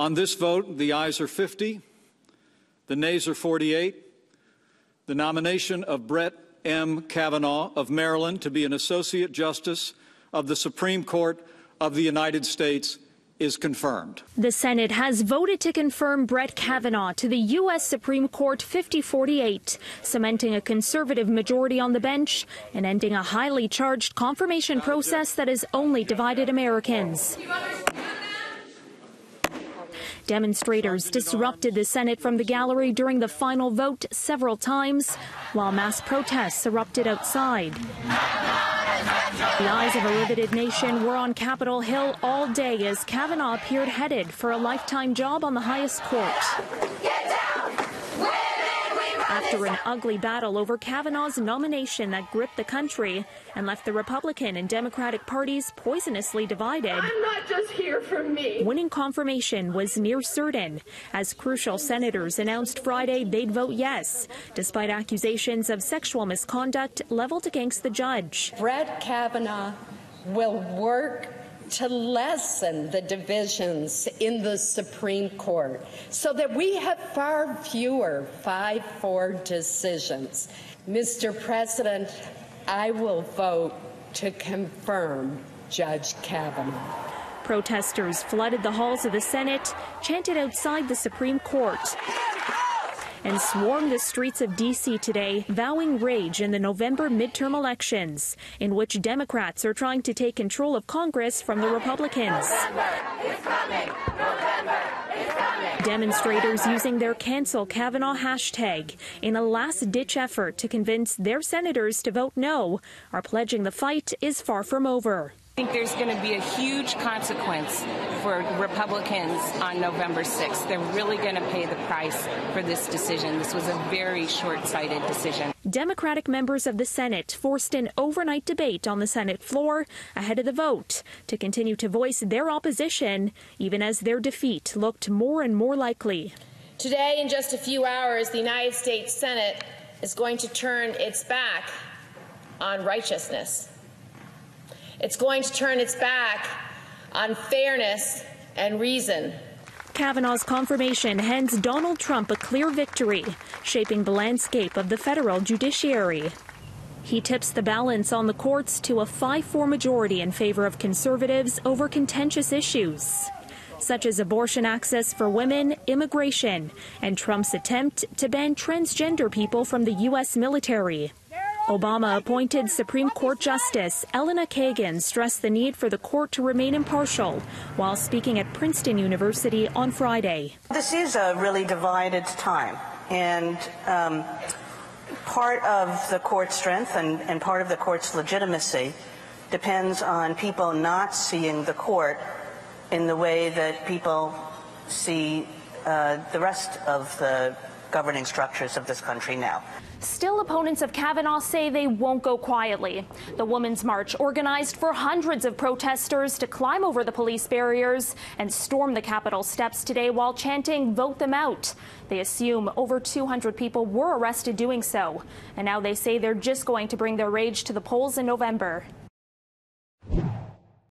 On this vote, the ayes are 50, the nays are 48. The nomination of Brett M. Kavanaugh of Maryland to be an Associate Justice of the Supreme Court of the United States is confirmed. The Senate has voted to confirm Brett Kavanaugh to the U.S. Supreme Court 50-48, cementing a conservative majority on the bench and ending a highly charged confirmation process that has only divided Americans. Demonstrators disrupted the Senate from the gallery during the final vote several times, while mass protests erupted outside. The eyes of a riveted nation were on Capitol Hill all day as Kavanaugh appeared headed for a lifetime job on the highest court. Get down! After an ugly battle over Kavanaugh's nomination that gripped the country and left the Republican and Democratic parties poisonously divided, I'm not just here for me. Winning confirmation was near certain, as crucial senators announced Friday they'd vote yes, despite accusations of sexual misconduct leveled against the judge. Brett Kavanaugh will work to lessen the divisions in the Supreme Court so that we have far fewer 5-4 decisions. Mr. President, I will vote to confirm Judge Kavanaugh. Protesters flooded the halls of the Senate, chanted outside the Supreme Court, and swarmed the streets of D.C. today, vowing rage in the November midterm elections, in which Democrats are trying to take control of Congress from the Republicans. Demonstrators using their Cancel Kavanaugh hashtag in a last-ditch effort to convince their senators to vote no are pledging the fight is far from over. I think there's going to be a huge consequence for Republicans on November 6th. They're really going to pay the price for this decision. This was a very short-sighted decision. Democratic members of the Senate forced an overnight debate on the Senate floor ahead of the vote to continue to voice their opposition, even as their defeat looked more and more likely. Today, in just a few hours, the United States Senate is going to turn its back on righteousness. It's going to turn its back on fairness and reason. Kavanaugh's confirmation hands Donald Trump a clear victory, shaping the landscape of the federal judiciary. He tips the balance on the courts to a 5-4 majority in favor of conservatives over contentious issues, such as abortion access for women, immigration, and Trump's attempt to ban transgender people from the U.S. military. Obama-appointed Supreme Court Justice Elena Kagan stressed the need for the court to remain impartial while speaking at Princeton University on Friday. This is a really divided time, and part of the court's strength and part of the court's legitimacy depends on people not seeing the court in the way that people see the rest of the governing structures of this country now. Still, opponents of Kavanaugh say they won't go quietly. The Women's March organized for hundreds of protesters to climb over the police barriers and storm the Capitol steps today while chanting, "Vote them out." They assume over 200 people were arrested doing so. And now they say they're just going to bring their rage to the polls in November.